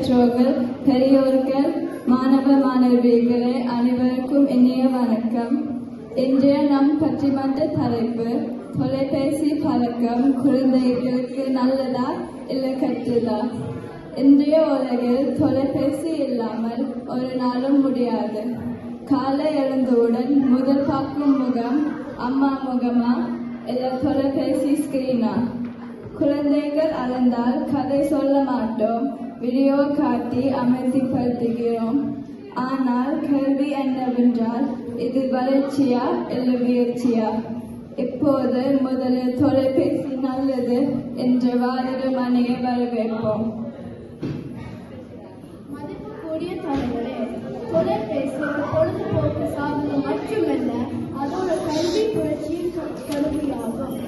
பெற்றோர்கள், பெரியோர்கள், மாணவ மாணவிகளே அனைவருக்கும் இனிய வணக்கம். இன்றைய நம் பட்டிமன்ற தலைப்பு தொலைபேசி பழக்கம் குழந்தைகளுக்கு நல்லதா இல்லை கெட்டதா? இன்றைய உலகில் தொலைபேசி இல்லாமல் ஒரு நாளும் முடியாது. காலை எழுந்தவுடன் முதல் பார்க்கும் முகம் அம்மா முகமா இல்லை தொலைபேசி ஸ்கிரீனா? குழந்தைகள் அழுந்தால் கதை சொல்ல மாட்டோம், வீடியோ காட்டி அமைதிப்படுத்துகிறோம். ஆனால் கேள்வி என்னவென்றால், இது வளர்ச்சியா இல்லை வீழ்ச்சியா? இப்போது முதலில் தொலைபேசி நல்லது என்ற வாதிடும் அணியை வரவேற்போம். மதிப்புக்குரிய தலைவரே, தொலைபேசி பொழுதுபோக்கு சாதனம் மட்டுமல்ல, அதோட கல்வி புரட்சியின் கருவியாகும்.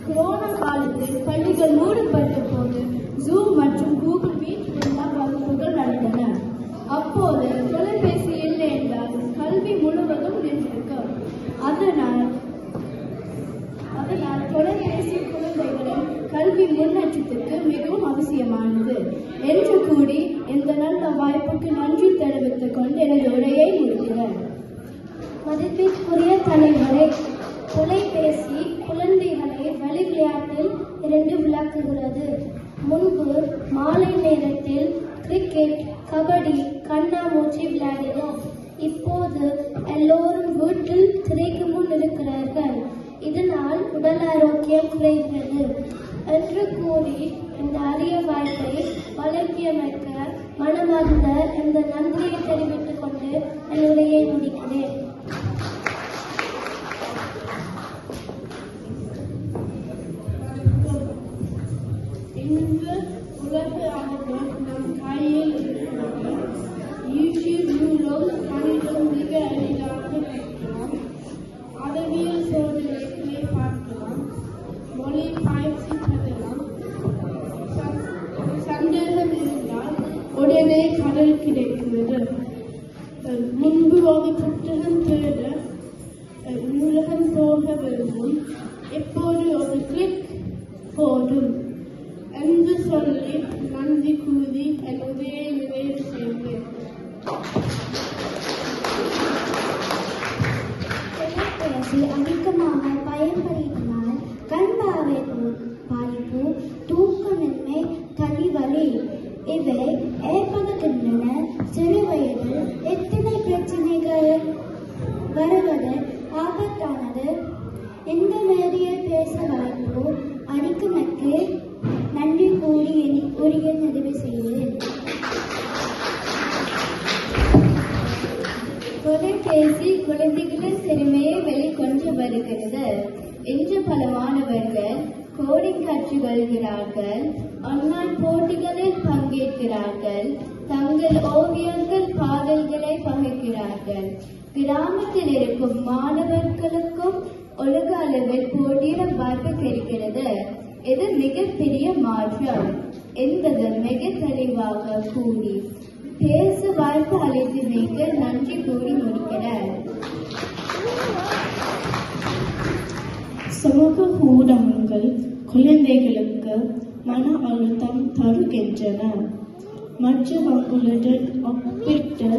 கொரோனா காலத்தில் பள்ளிகள் மூடப்பட்ட போது ஜூம் மற்றும் கூகுள் மீட் மூலம் வகுப்புகள் நடந்தன. அப்போது தொலைபேசி இல்லை என்றால் கல்வி முழுவதும் நின்றிருக்கும். அதனால் தொலைபேசி குழந்தைகளின் கல்வி முன்னேற்றத்திற்கு மிகவும் அவசியமானது என்று கூறி இந்த நல்ல வாய்ப்புக்கு நன்றி தெரிவித்துக் கொண்டு எனது உரையை முடிக்கிறேன். மதிப்பிற்குரிய தலைவரே, தொலைபேசி குழந்தைகளை வழி விளையாட்டில் இருந்து விளக்குகிறது. முன்பு மாலை நேரத்தில் கிரிக்கெட், கபடி, கண்ணாமூச்சி விளையாடினோம். இப்போது எல்லோரும் வீட்டில் திரைக்கு முன் இருக்கிறார்கள். இதனால் உடல் ஆரோக்கியம் குறைகிறது என்று கூறி இந்த அரிய வாய்ப்பை வழங்கியமைக்க மனமார்ந்த இந்த நன்றியை தெரிவித்துக் கொண்டு என்னுடைய முடிக்கிறேன். இன்று உலக அறிவு நம் கையில் இருக்கிறது. யூடியூப் மூலம் கணிதம் மிக எளிதாக கற்கலாம். அறிவியல் சோதனைகளை பார்க்கலாம். மொழி பயிற்சி பெறலாம். சந்தேகம் இருந்தால் உடனே கடல் கிடைக்கிறது. முன்பு ஒரு புத்தகம் தேட நூலகம் போக வேண்டும். இப்போது ஒரு கிளிக் போதும் என்று சொல்லி நன்றி கூறி என் உரையை நிறைவு செய்தேன். தொலைபேசி அதிகமாக பயன்படுத்தினால் கண் பார்வை பாதிப்பு, தூக்கமின்மை, தலைவலி இவை ஏற்படுகின்றன. சிறு வயதில் எத்தனை பிரச்சனைகள் வருவது ஆபத்தானது. இந்த மேடையில் பேச வாய்ப்பு அளிக்குமக்கு நன்றி கூறி உரையை நிறைவு செய்கிறேன். தொலைபேசி குழந்தைகளின் திறமையை வெளிக்கொண்டு வருகிறது. இன்று பல மாணவர்கள் கோடிங் கற்றுக்கொள்கிறார்கள், ஆன்லைன் போட்டிகளில் பங்கேற்கிறார்கள், தங்கள் ஓவியங்கள், பாடல்களை பகிர்கிறார்கள். கிராமத்தில் இருக்கும் மாணவர்களுக்கும் உலக அளவில் போட்டியிட வாய்ப்பு கிடைக்கிறது. இது மிகப்பெரிய மாற்றம் என்பது மிக தெளிவாக கூறி பேச வாய்ப்பு அளித்தமைக்கு நன்றி கூறி முடிக்கிறேன். சமூக ஊடகங்கள் குழந்தைகளுக்கு மன அழுத்தம் தருகின்றன. மற்றவர்களுடன் ஒப்பிட்டு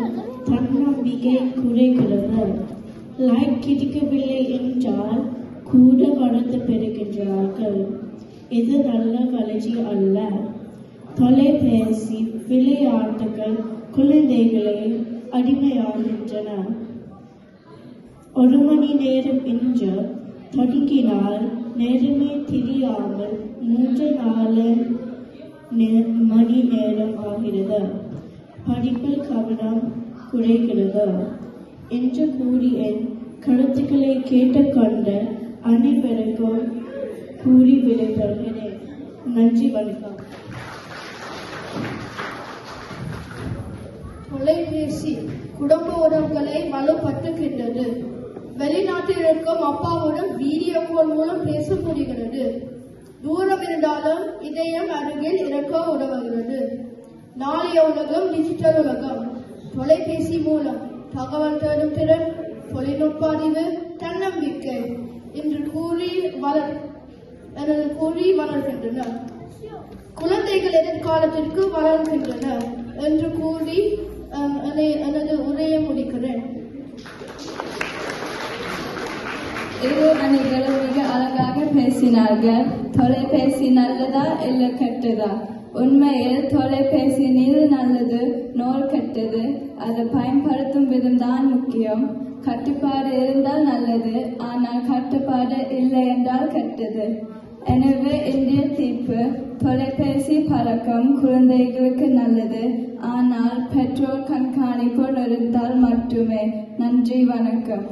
தன்னம்பிக்கை குறைகிறது. லைக் கிடைக்கவில்லை என்றால் கூட வளர்த்து பெறுகின்றார்கள். இது நல்ல வளர்ச்சி அல்ல. தொலைபேசி விளையாட்டுகள் குழந்தைகளை அடிமையாகின்றன. 1 மணி நேரம் என்று தொடங்கினால் நேரமே தெரியாமல் 3-4 மணி நேரம் ஆகிறது. படிப்பில் கவனம் குறைகிறது என்று கூறி என் கருத்துக்களை கேட்டுக்கொண்டு அனைவருக்கும் கூறி விடைபெறுகிறேன். நன்றி, வணக்கம். தொலைபேசி குடும்ப உறவுகளை வலுப்படுத்துகின்றது. வெளிநாட்டில் இருக்கும் அப்பாவுடன் வீடியோ கால் மூலம் பேச முடிகிறது. தூரம் இருந்தாலும் இதயம் அருகில் இருக்க உதவுகிறது. நாளைய உலகம் டிஜிட்டல் உலகம். தொலைபேசி மூலம் தகவல் தேடும் திறன், தொழில்நுட்ப அறிவு, தன்னம்பிக்கை என்று கூறி வளர்கின்றன. குழந்தைகள் எதிர்காலத்திற்கு வளர்கின்றனர் என்று கூறி எனது உரையை முடிக்கிறேன். இரு அணிகளும் மிக அழகாக பேசினார்கள். தொலைபேசி நல்லதா இல்லை கெட்டதா? உண்மையில் தொலைபேசியில் நல்லது, நோல் கெட்டது. அதை பயன்படுத்தும் விதம்தான் முக்கியம். கட்டுப்பாடு இருந்தால் நல்லது, ஆனால் கட்டுப்பாடு இல்லை என்றால் கெட்டது. எனவே இந்திய தீர்ப்பு, தொலைபேசி பழக்கம் குழந்தைகளுக்கு நல்லது, ஆனால் பெற்றோர் கண்காணிப்பு இருந்தால் மட்டுமே. நன்றி, வணக்கம்.